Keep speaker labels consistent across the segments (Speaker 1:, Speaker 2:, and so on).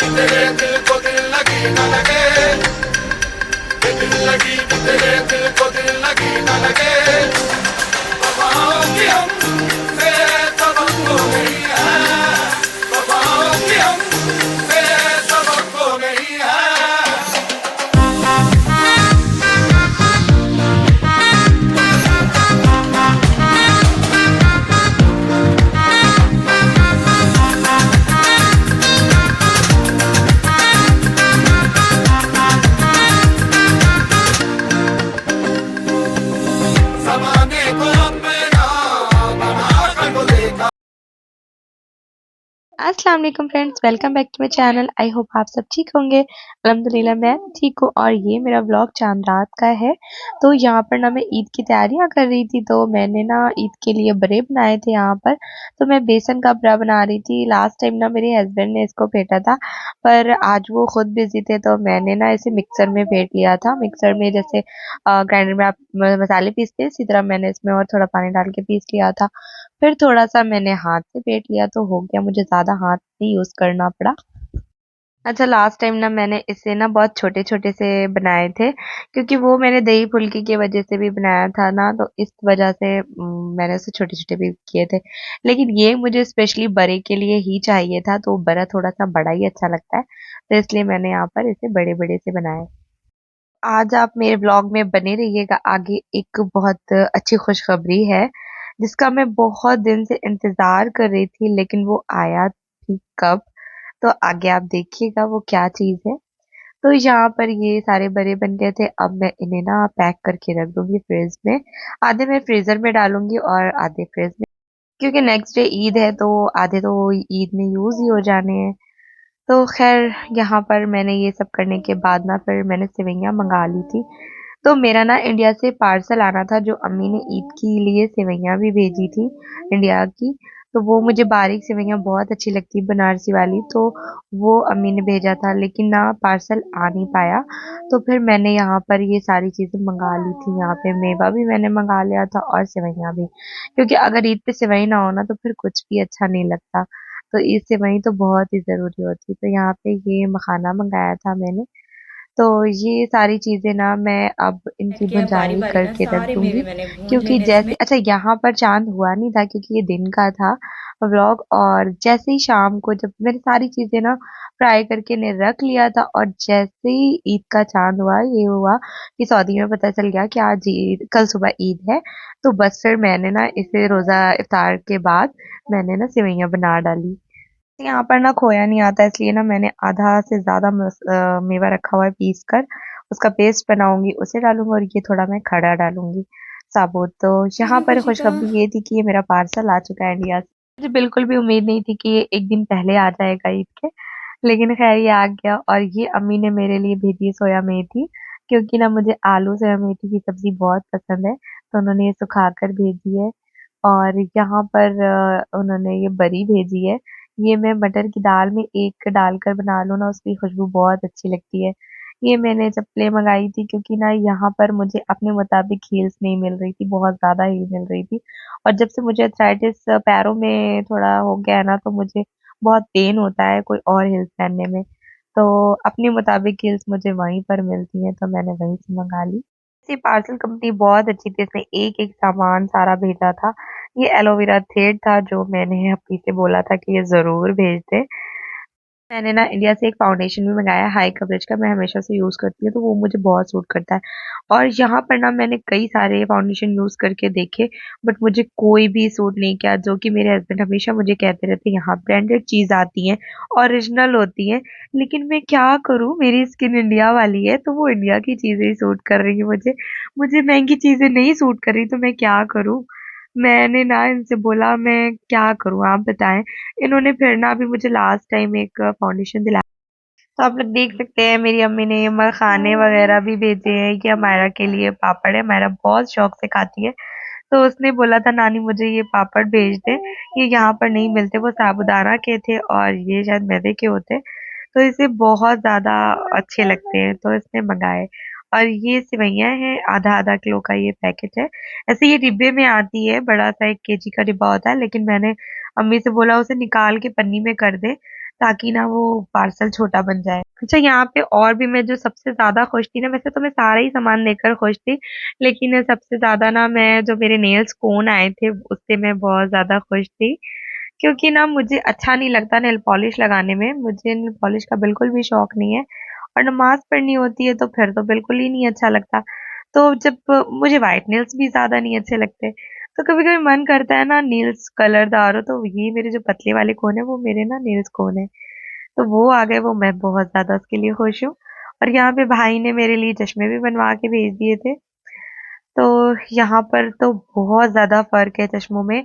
Speaker 1: तेरे दिल को दिल लगी न लगे, ये दिल लगी कि तेरे दिल को दिल लगी न लगे। वफाओं की हमसे तवक्को नहीं है, वफाओं की हमसे तवक्को नहीं है। ज़माने को अपना बना कर वो देखा।
Speaker 2: अस्सलाम वालेकुम friends, welcome back to my channel. I hope आप सब ठीक होंगे। अल्हम्दुलिल्लाह मैं ठीक हूँ और ये मेरा व्लॉग चांद रात का है। तो यहाँ पर ना मैं ईद की तैयारियां कर रही थी, तो मैंने ना ईद के लिए बड़े बनाए थे यहाँ पर। तो मैं बेसन का बड़ा बना रही थी। लास्ट टाइम ना मेरे हस्बैंड ने इसको फेंटा था, पर आज वो खुद बिजी थे, तो मैंने ना इसे मिक्सर में फेंट लिया था। मिक्सर में जैसे ग्राइंडर में आप मसाले पीसते हैं, इसी तरह मैंने इसमें और थोड़ा पानी डाल के पीस लिया था। फिर थोड़ा-सा मैंने हाथ से फेंट लिया तो हो गया, मुझे ज़्यादा हाथ नहीं यूज़ करना पड़ा। अच्छा, लास्ट टाइम ना मैंने इसे ना बहुत छोटे-छोटे से बनाए थे, क्योंकि वो मैंने दही फुल्की की वज़ह से भी बनाया था ना, तो इस वज़ह से मैंने उसे छोटे-छोटे भी किए थे। लेकिन ये मुझे स्पेशली बड़े के लिए ही चाहिए था, तो बड़ा थोड़ा-सा बड़ा ही अच्छा लगता है, तो इसलिए मैंने यहाँ पर इसे बड़े-बड़े से बनाए। आज आप मेरे व्लॉग में बने रहिएगा, आगे एक बहुत अच्छी खुशखबरी है, जिसका मैं बहुत दिन से इंतज़ार कर रही थी, लेकिन वो आया भी कब? तो आगे आप देखिएगा वो क्या चीज़ है। तो यहाँ पर ये सारे बड़े बन गए थे, अब मैं इन्हें ना पैक करके रख दूँगी फ्रिज में। आधे मैं फ्रीज़र में डालूँगी और आधे फ्रिज में, क्योंकि नेक्स्ट डे ईद है, तो आधे तो ईद में यूज़ ही हो जाने हैं। तो ख़ैर यहाँ पर मैंने ये सब करने के बाद ना फिर मैंने सेवइयाँ मँगा ली थी। तो मेरा ना इंडिया से पार्सल आना था, जो अम्मी ने ईद के लिए सेवइयाँ भी भेजी थी इंडिया की। तो वो मुझे बारीक सेवइयाँ बहुत अच्छी लगती बनारसी वाली, तो वो अम्मी ने भेजा था, लेकिन ना पार्सल आ नहीं पाया। तो फिर मैंने यहाँ पर ये सारी चीज़ें मँगा ली थी। यहाँ पे मेवा भी मैंने मँगा लिया था और सेवइयाँ भी, क्योंकि अगर ईद पे सेवई ना हो ना तो फिर कुछ भी अच्छा नहीं लगता। तो ईद सेवई तो बहुत ही ज़रूरी होती है। तो यहाँ पे ये मखाना मँगाया था मैंने। तो ये सारी चीज़ें ना मैं अब इनकी
Speaker 3: बैठ के अब बारी
Speaker 2: भुनाई
Speaker 3: बारी ना
Speaker 2: करके रख
Speaker 3: सारे मेवे
Speaker 2: दूँगी,
Speaker 3: मैंने भून
Speaker 2: क्योंकि
Speaker 3: लेने
Speaker 2: जैसे
Speaker 3: इसमें।
Speaker 2: अच्छा यहाँ पर चाँद हुआ नहीं था, क्योंकि ये दिन का था व्लॉग, और जैसे ही शाम को जब मैंने सारी चीज़ें ना फ्राई करके ने रख लिया था, और जैसे ही ईद का चाँद हुआ, ये हुआ कि सऊदी में पता चल गया कि आज ईद, कल सुबह ईद है, तो बस फिर मैंने ना इसे रोज़ा इफ्तार के बाद मैंने ना सेवइयाँ बना डाली। यहाँ पर ना खोया नहीं आता, इसलिए ना मैंने आधा से ज़्यादा मेवा रखा हुआ है पीस कर, उसका पेस्ट बनाऊँगी, उसे डालूँगी और ये थोड़ा मैं खड़ा डालूँगी साबुत। तो यहाँ
Speaker 3: चलो
Speaker 2: पर
Speaker 3: खुशिता।
Speaker 2: खुशखबरी ये थी कि ये मेरा पार्सल आ चुका है इंडिया से। मुझे बिल्कुल भी उम्मीद नहीं थी कि ये एक दिन पहले आ जाएगा ईद के, लेकिन ख़ैर ये आ गया। और ये अम्मी ने मेरे लिए भेजी है सोया मेथी, क्योंकि ना मुझे आलू सोया मेथी की सब्ज़ी बहुत पसंद है, तो उन्होंने ये सुखा कर भेजी है। और यहाँ पर उन्होंने ये बरी भेजी है। ये मैं मटर की दाल में एक डालकर बना लूँ ना, उसकी खुशबू बहुत अच्छी लगती है। ये मैंने चप्पलें मँगाई थी, क्योंकि ना यहाँ पर मुझे अपने मुताबिक हील्स नहीं मिल रही थी, बहुत ज़्यादा हील मिल रही थी। और जब से मुझे आर्थराइटिस पैरों में थोड़ा हो गया है ना, तो मुझे बहुत पेन होता है कोई और हील्स पहनने में। तो अपने मुताबिक हील्स मुझे वहीं पर मिलती हैं, तो मैंने वहीं से मँगा ली। ये पार्सल कंपनी बहुत अच्छी थी, इसने एक-एक सामान सारा भेजा था। ये एलोवेरा थ्रेड था, जो मैंने अप्पी से बोला था कि ये ज़रूर भेज दें। मैंने ना इंडिया से एक फाउंडेशन भी मँगाया है हाई कवरेज का, मैं हमेशा से यूज़ करती हूँ, तो वो मुझे बहुत सूट करता है। और यहाँ पर ना मैंने कई सारे फाउंडेशन यूज़ करके देखे, बट मुझे कोई भी सूट नहीं किया, जो कि मेरे हस्बैंड हमेशा मुझे कहते रहते हैं, यहाँ ब्रांडेड चीज़ आती है, ओरिजिनल होती है, लेकिन मैं क्या करूँ, मेरी स्किन इंडिया वाली है, तो वो इंडिया की चीज़ें ही सूट कर रही हैं मुझे। मुझे महँगी चीज़ें नहीं सूट कर रही, तो मैं क्या करूँ? मैंने ना इनसे बोला मैं क्या करूँ आप बताएँ? इन्होंने फिर ना अभी मुझे लास्ट टाइम एक फाउंडेशन दिलाया, तो आप लोग देख सकते हैं मेरी अम्मी ने मखाने वगैरह भी भेजे हैं। ये हमायरा के लिए पापड़ है, हमायरा बहुत शौक से खाती है, तो उसने बोला था नानी मुझे ये पापड़ भेज दे, ये यहाँ पर नहीं मिलते, वो साबूदाना के थे और ये शायद मैदे के होते हैं, तो इसे बहुत ज़्यादा अच्छे लगते हैं, तो इसने मंगाए। और ये सेवइयाँ हैं, आधा-आधा किलो का ये पैकेट है। ऐसे ये डिब्बे में आती है, बड़ा सा 1 केजी का डिब्बा होता है, लेकिन मैंने अम्मी से बोला उसे निकाल के पन्नी में कर दें, ताकि ना वो पार्सल छोटा बन जाए। अच्छा, यहाँ पे और भी मैं जो सबसे ज्यादा खुश थी ना, वैसे तो मैं सारा ही सामान लेकर खुश थी, लेकिन सबसे ज्यादा ना मैं जो मेरे नेल्स कोन आए थे उससे मैं बहुत ज्यादा खुश थी। क्योंकि ना मुझे अच्छा नहीं लगता नेल पॉलिश लगाने में, मुझे नेल पॉलिश का बिल्कुल भी शौक नहीं है, और नमाज पढ़नी होती है तो फिर तो बिल्कुल ही नहीं अच्छा लगता। तो जब मुझे व्हाइट नेल्स भी ज्यादा नहीं अच्छे लगते, तो कभी कभी मन करता है ना नेल्स कलरदार हो, तो ये मेरे जो पतले वाले कोन है वो मेरे ना नेल्स कोन है, तो वो आ गए, वो मैं बहुत ज्यादा उसके लिए खुश हूँ। और यहाँ पे भाई ने मेरे लिए चश्मे भी बनवा के भेज दिए थे। तो यहाँ पर तो बहुत ज़्यादा फ़र्क है चश्मों में।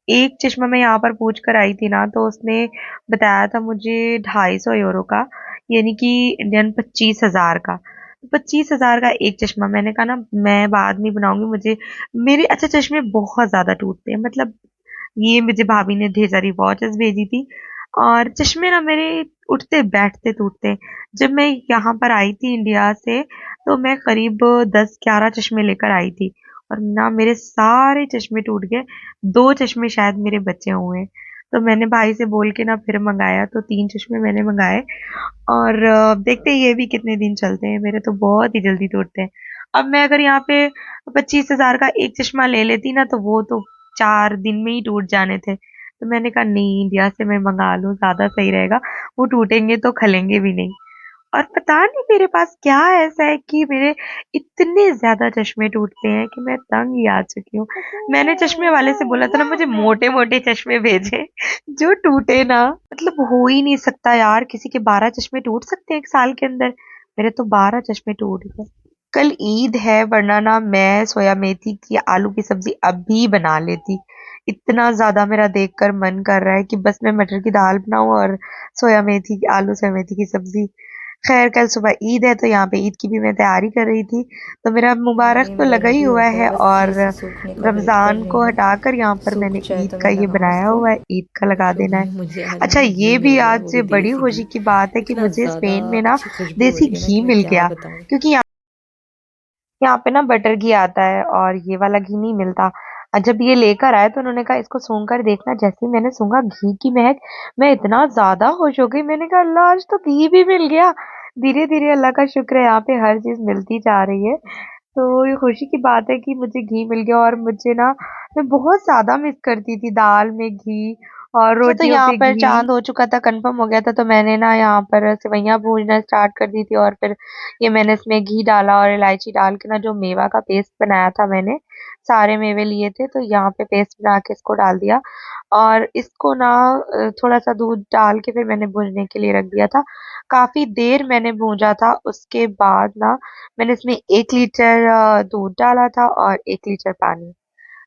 Speaker 2: एक चश्मा मैं यहाँ पर पूछ कर आई थी ना, तो उसने बताया था मुझे 250 यूरो का, यानी कि इंडियन 25,000 का। 25,000 का एक चश्मा, मैंने कहा ना मैं बाद नहीं बनाऊंगी, मुझे मेरे अच्छा चश्मे बहुत ज़्यादा टूटते हैं, मतलब ये मुझे भाभी ने ढेर सारी वॉचेस भेजी थी, और चश्मे ना मेरे उठते बैठते टूटते। जब मैं यहाँ पर आई थी इंडिया से, तो मैं करीब 10-11 चश्मे लेकर आई थी, और ना मेरे सारे चश्मे टूट गए। 2 चश्मे शायद मेरे बचे हुए हैं, तो मैंने भाई से बोल के ना फिर मंगाया, तो 3 चश्मे मैंने मंगाए। और देखते हैं ये भी कितने दिन चलते हैं, मेरे तो बहुत ही जल्दी टूटते हैं। अब मैं अगर यहाँ पे 25,000 का एक चश्मा ले लेती ना, तो वो तो 4 दिन में ही टूट जाने थे। तो मैंने कहा नहीं, इंडिया से मैं मंगा लूँ, ज्यादा सही रहेगा, वो टूटेंगे तो खलेंगे भी नहीं। और पता नहीं मेरे पास क्या ऐसा है कि मेरे इतने ज्यादा चश्मे टूटते हैं कि मैं तंग ही आ चुकी हूँ। मैंने चश्मे वाले से बोला था ना मुझे मोटे मोटे चश्मे भेजे जो टूटे ना, मतलब हो ही नहीं सकता यार, किसी के 12 चश्मे टूट सकते हैं एक साल के अंदर, मेरे तो 12 चश्मे टूट गए। कल ईद है, वरना ना मैं सोया मेथी की आलू की सब्जी अभी बना लेती। इतना ज्यादा मेरा देखकर मन कर रहा है कि बस मैं मटर की दाल बनाऊं और सोया मेथी आलू सोया मेथी की सब्जी। खैर कल सुबह ईद है, तो यहाँ पे ईद की भी मैं तैयारी कर रही थी, तो मेरा मुबारक
Speaker 3: नहीं,
Speaker 2: तो
Speaker 3: मेरा
Speaker 2: लगा ही
Speaker 3: रेडी हो
Speaker 2: हुआ
Speaker 3: गया है,
Speaker 2: है,
Speaker 3: बस
Speaker 2: और
Speaker 3: घी से सूखने का वेट कर
Speaker 2: रमजान
Speaker 3: रही
Speaker 2: को
Speaker 3: हूँ।
Speaker 2: हटाकर यहाँ पर
Speaker 3: सूख
Speaker 2: मैंने
Speaker 3: जाए
Speaker 2: ईद
Speaker 3: तो
Speaker 2: का
Speaker 3: मैं
Speaker 2: ये
Speaker 3: लगाऊँ
Speaker 2: बनाया
Speaker 3: इसको।
Speaker 2: हुआ है, ईद का लगा
Speaker 3: तो
Speaker 2: देना है।
Speaker 3: मुझे आज
Speaker 2: अच्छा,
Speaker 3: ना घी
Speaker 2: ये
Speaker 3: मिल
Speaker 2: भी
Speaker 3: गया, वो
Speaker 2: आज
Speaker 3: भी
Speaker 2: बड़ी
Speaker 3: देसी
Speaker 2: खुशी
Speaker 3: घी।
Speaker 2: की बात है कि
Speaker 3: इतना
Speaker 2: मुझे
Speaker 3: ज़्यादा
Speaker 2: स्पेन में ना
Speaker 3: अच्छी खुशबू हो
Speaker 2: देसी
Speaker 3: रही है ना
Speaker 2: घी
Speaker 3: कि मैं
Speaker 2: मिल
Speaker 3: क्या
Speaker 2: गया,
Speaker 3: बताऊँ।
Speaker 2: क्योंकि यहाँ पे ना बटर घी आता है और ये वाला घी नहीं मिलता। जब ये लेकर आए तो उन्होंने कहा इसको सूंघ कर देखना, जैसे ही मैंने सूंघा घी की महक, मैं इतना ज्यादा खुश हो गई, मैंने कहा अल्लाह आज तो घी भी मिल गया। धीरे धीरे अल्लाह का शुक्र है, यहाँ पे हर चीज मिलती जा रही है, तो ये खुशी की बात है कि मुझे घी मिल गया। और मुझे ना, मैं बहुत ज्यादा मिस करती थी दाल में घी और अच्छा, तो रोटियों यहाँ पे पर घी। चांद हो चुका था, कंफर्म हो गया था, तो मैंने ना यहाँ पर सेवइयां भूनना स्टार्ट कर दी थी, और फिर ये मैंने इसमें घी डाला और इलायची डाल के ना जो मेवा का पेस्ट बनाया था मैंने, सारे मेवे लिए थे, तो यहाँ पे पेस्ट बना के इसको डाल दिया, और इसको ना थोड़ा सा दूध डाल के फिर मैंने भूनने के लिए रख दिया था। काफी देर मैंने भूंजा था, उसके बाद ना मैंने इसमें 1 लीटर दूध डाला था और 1 लीटर पानी,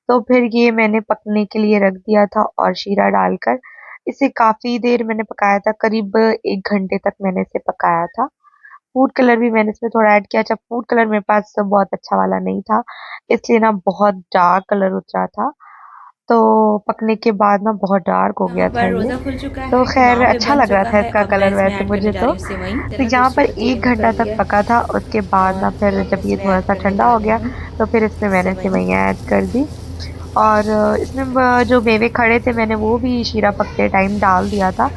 Speaker 2: तो फिर ये मैंने पकने के लिए रख दिया था, और शीरा डालकर इसे काफी देर मैंने पकाया था, करीब 1 घंटे तक मैंने इसे पकाया था। फूड कलर भी मैंने इसमें थोड़ा ऐड किया। अच्छा, फूड कलर मेरे पास बहुत अच्छा वाला नहीं था, इसलिए ना बहुत डार्क कलर उतरा था, तो पकने के बाद ना बहुत डार्क हो गया
Speaker 3: यहाँ
Speaker 2: था
Speaker 3: पर
Speaker 2: ये।
Speaker 3: रोज़ा खुल चुका
Speaker 2: तो
Speaker 3: है,
Speaker 2: खैर
Speaker 3: कबाब भी
Speaker 2: अच्छा
Speaker 3: बन
Speaker 2: लग रहा
Speaker 3: चुका
Speaker 2: था
Speaker 3: है।
Speaker 2: इसका
Speaker 3: अब मैं
Speaker 2: कलर
Speaker 3: इसमें
Speaker 2: वैसे
Speaker 3: ऐड
Speaker 2: मुझे
Speaker 3: करने जा
Speaker 2: तो।
Speaker 3: रही हूँ सेवई।
Speaker 2: तो
Speaker 3: मैंने
Speaker 2: यहाँ पर
Speaker 3: दूसरी सब्जी
Speaker 2: 1 घंटा
Speaker 3: कर ली
Speaker 2: तक
Speaker 3: है
Speaker 2: पका था, उसके बाद ना
Speaker 3: और
Speaker 2: फिर
Speaker 3: अब
Speaker 2: जब ये
Speaker 3: इसमें
Speaker 2: थोड़ा
Speaker 3: ऐड
Speaker 2: सा
Speaker 3: करने
Speaker 2: ठंडा
Speaker 3: जा
Speaker 2: हो
Speaker 3: रही
Speaker 2: गया,
Speaker 3: हूँ
Speaker 2: तो फिर इसमें मैंने
Speaker 3: सेवई।
Speaker 2: सेवइयाँ ऐड कर दी, और इसमें जो मेवे खड़े थे मैंने वो भी शीरा पकते टाइम डाल दिया था,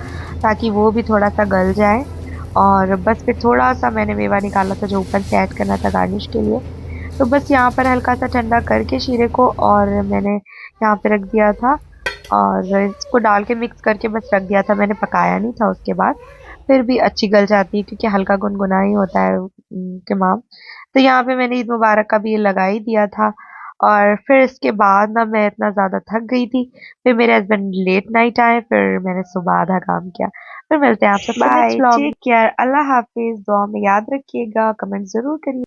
Speaker 2: ताकि वो भी थोड़ा सा गल जाए। और बस फिर थोड़ा सा मैंने मेवा निकाला था जो ऊपर से ऐड करना था गार्निश के लिए। तो बस यहाँ पर हल्का सा ठंडा करके शीरे को, और मैंने यहाँ पे रख दिया था, और इसको डाल के मिक्स करके बस रख दिया था, मैंने पकाया नहीं था उसके बाद। फिर भी अच्छी गल जाती है क्योंकि हल्का गुनगुना ही होता है कबाब। तो यहाँ पे मैंने ईद मुबारक का भी ये लगा ही दिया था, और फिर इसके बाद ना मैं इतना ज़्यादा थक गई थी, फिर मेरे हस्बैंड लेट नाइट आए, फिर मैंने सुबह आधा काम किया। फिर मिलते हैं आपसे नेक्स्ट
Speaker 4: बाय,
Speaker 2: व्लॉग में।
Speaker 4: टेक
Speaker 2: केयर, अल्लाह हाफिज, दुआ में याद रखिएगा, कमेंट जरूर करिए।